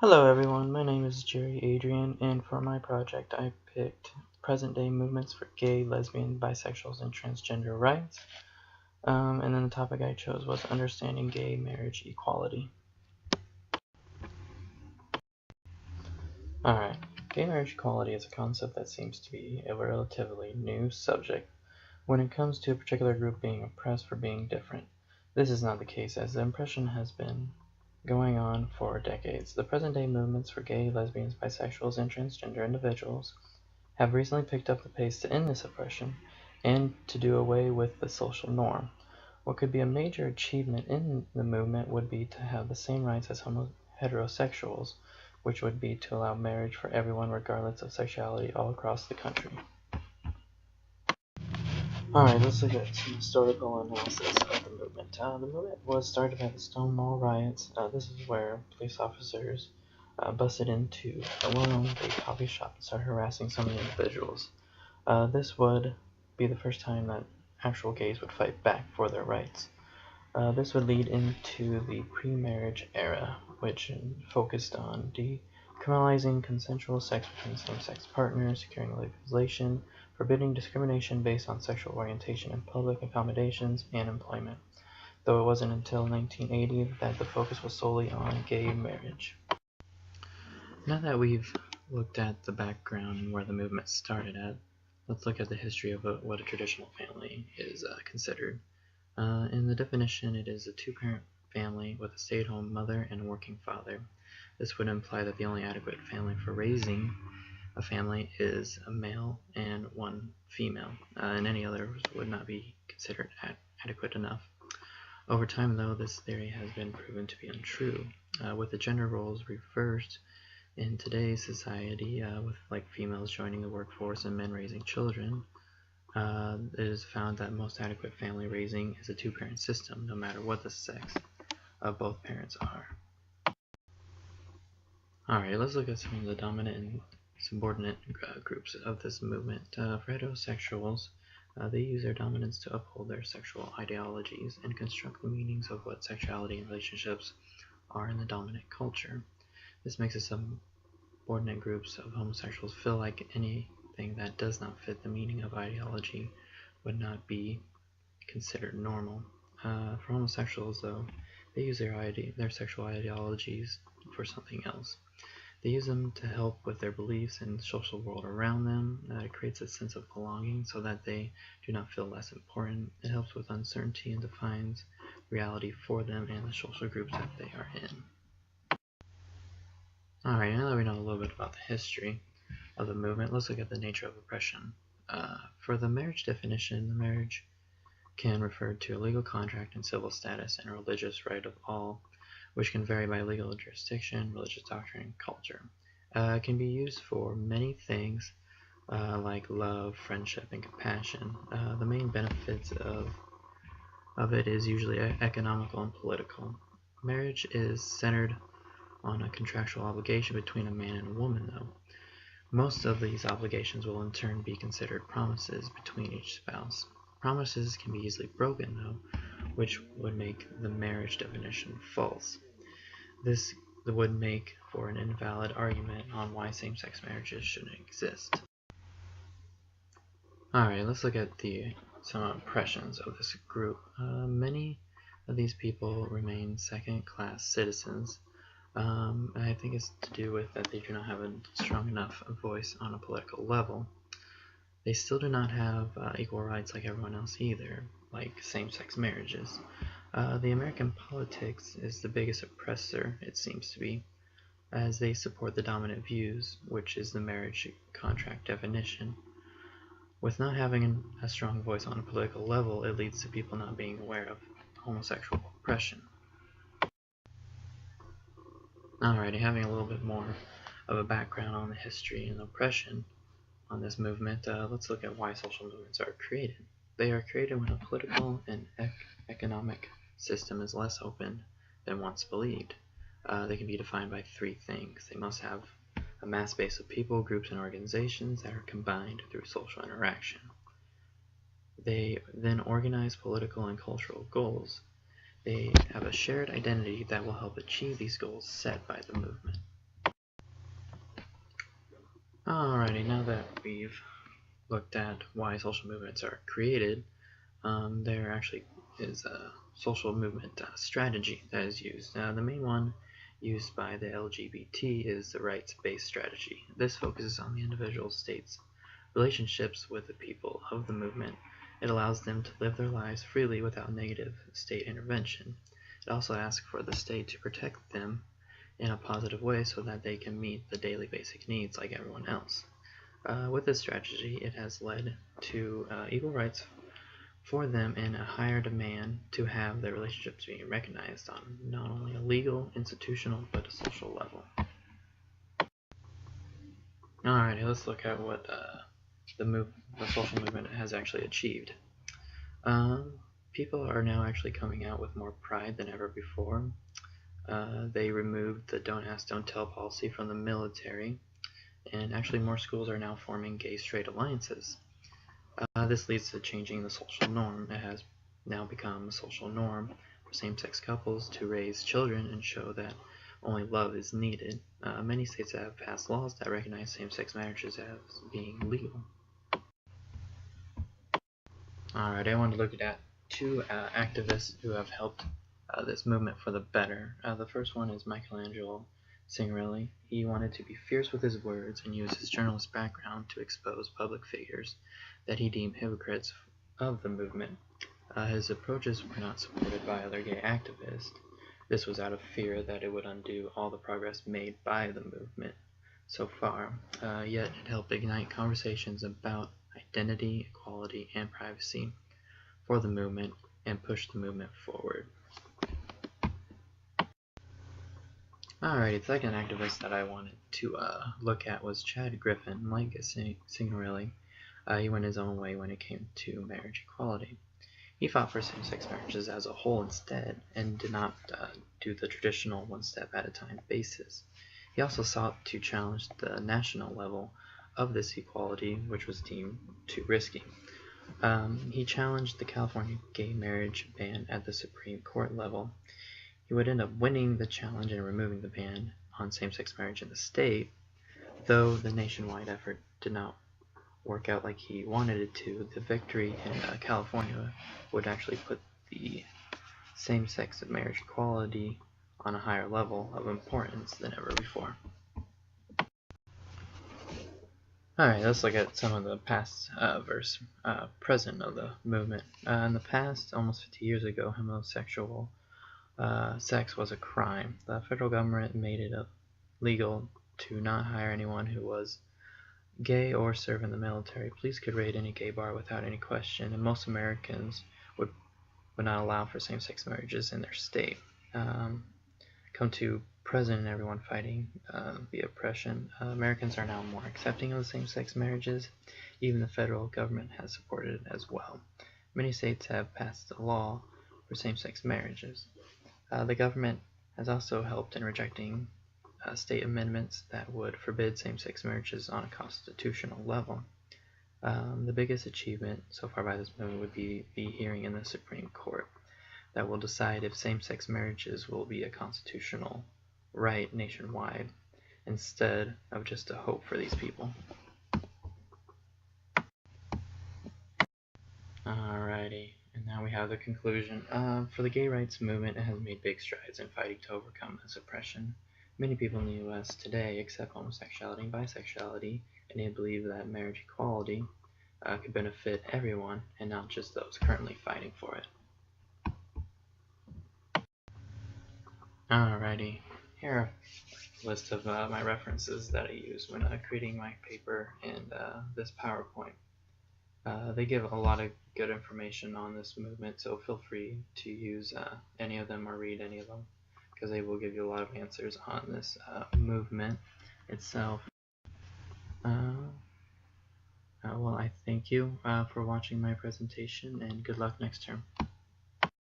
Hello everyone, my name is Adrian, and for my project I picked present-day movements for gay, lesbian, bisexuals, and transgender rights. And then the topic I chose was understanding gay marriage equality. Alright, gay marriage equality is a concept that seems to be a relatively new subject when it comes to a particular group being oppressed for being different. This is not the case, as the oppression has been going on for decades. The present-day movements for gay, lesbians, bisexuals, and transgender individuals have recently picked up the pace to end this oppression and to do away with the social norm. What could be a major achievement in the movement would be to have the same rights as heterosexuals, which would be to allow marriage for everyone regardless of sexuality all across the country. Alright, let's look at some historical analysis of the movement. The movement was started by the Stonewall riots. This is where police officers busted into a well-known big coffee shop and started harassing some of the individuals. This would be the first time that actual gays would fight back for their rights. This would lead into the pre-marriage era, which focused on decriminalizing consensual sex between same-sex partners, securing legalization, forbidding discrimination based on sexual orientation in public accommodations and employment, though it wasn't until 1980 that the focus was solely on gay marriage. Now that we've looked at the background and where the movement started at, let's look at the history of what a traditional family is considered. In the definition, it is a two-parent family with a stay-at-home mother and a working father. This would imply that the only adequate family for raising a family is a male and one female, and any others would not be considered adequate enough. Over time, though, this theory has been proven to be untrue, with the gender roles reversed in today's society, with females joining the workforce and men raising children. It is found that most adequate family raising is a two-parent system, no matter what the sex of both parents are. Alright, let's look at some of the dominant and subordinate groups of this movement. For heterosexuals, they use their dominance to uphold their sexual ideologies and construct the meanings of what sexuality and relationships are in the dominant culture. This makes the subordinate groups of homosexuals feel like anything that does not fit the meaning of ideology would not be considered normal. For homosexuals, though, they use their sexual ideologies for something else. They use them to help with their beliefs and the social world around them. It creates a sense of belonging so that they do not feel less important. It helps with uncertainty and defines reality for them and the social groups that they are in. Alright, now that we know a little bit about the history of the movement, let's look at the nature of oppression. For the marriage definition, the marriage can refer to a legal contract and civil status and religious right of all, which can vary by legal jurisdiction, religious doctrine, and culture. It can be used for many things like love, friendship, and compassion. The main benefits of it is usually economical and political. Marriage is centered on a contractual obligation between a man and a woman, though. Most of these obligations will in turn be considered promises between each spouse. Promises can be easily broken, though, which would make the marriage definition false. This would make for an invalid argument on why same-sex marriages shouldn't exist. Alright, let's look at some impressions of this group. Many of these people remain second-class citizens. I think it's to do with that they do not have a strong enough voice on a political level. They still do not have equal rights like everyone else either, like same-sex marriages. The American politics is the biggest oppressor, it seems to be, as they support the dominant views, which is the marriage contract definition. With not having a strong voice on a political level, it leads to people not being aware of homosexual oppression. Alrighty, having a little bit more of a background on the history and oppression on this movement, let's look at why social movements are created. They are created when a political and economic system is less open than once believed. They can be defined by three things. They must have a mass base of people, groups, and organizations that are combined through social interaction. They then organize political and cultural goals. They have a shared identity that will help achieve these goals set by the movement. Alrighty, now that we've looked at why social movements are created, there actually is a social movement strategy that is used. The main one used by the LGBT is the rights-based strategy. This focuses on the individual state's relationships with the people of the movement. It allows them to live their lives freely without negative state intervention. It also asks for the state to protect them in a positive way so that they can meet the daily basic needs like everyone else. With this strategy, it has led to equal rights for them and a higher demand to have their relationships being recognized on not only a legal, institutional, but a social level. Alrighty, let's look at what the social movement has actually achieved. People are now actually coming out with more pride than ever before. They removed the don't ask, don't tell policy from the military, and actually more schools are now forming gay-straight alliances. This leads to changing the social norm. It has now become a social norm for same-sex couples to raise children and show that only love is needed. Many states have passed laws that recognize same-sex marriages as being legal. Alright, I want to look at two activists who have helped this movement for the better. The first one is Michelangelo Signorile. He wanted to be fierce with his words and use his journalist background to expose public figures that he deemed hypocrites of the movement. His approaches were not supported by other gay activists. This was out of fear that it would undo all the progress made by the movement so far, yet it helped ignite conversations about identity, equality, and privacy for the movement and push the movement forward. Alrighty, the second activist that I wanted to look at was Chad Griffin. Like Signorile, he went his own way when it came to marriage equality. He fought for same-sex marriages as a whole instead, and did not do the traditional one-step-at-a-time basis. He also sought to challenge the national level of this equality, which was deemed too risky. He challenged the California gay marriage ban at the Supreme Court level. He would end up winning the challenge and removing the ban on same-sex marriage in the state, though the nationwide effort did not work out like he wanted it to. The victory in California would actually put the same-sex marriage equality on a higher level of importance than ever before. Alright, let's look at some of the past versus present of the movement. In the past, almost 50 years ago, homosexual sex was a crime. The federal government made it illegal to not hire anyone who was gay or serve in the military. Police could raid any gay bar without any question, and most Americans would not allow for same-sex marriages in their state. Come to present and everyone fighting the oppression. Americans are now more accepting of same-sex marriages. Even the federal government has supported it as well. Many states have passed a law for same-sex marriages. The government has also helped in rejecting state amendments that would forbid same-sex marriages on a constitutional level. The biggest achievement so far by this movement would be the hearing in the Supreme Court that will decide if same-sex marriages will be a constitutional right nationwide instead of just a hope for these people. Alrighty, and now we have the conclusion. For the gay rights movement, it has made big strides in fighting to overcome this oppression. Many people in the US today accept homosexuality and bisexuality, and they believe that marriage equality could benefit everyone and not just those currently fighting for it. Alrighty, here are a list of my references that I used when creating my paper and this PowerPoint. They give a lot of good information on this movement, so feel free to use any of them or read any of them, because they will give you a lot of answers on this movement itself. Well, I thank you for watching my presentation, and good luck next term.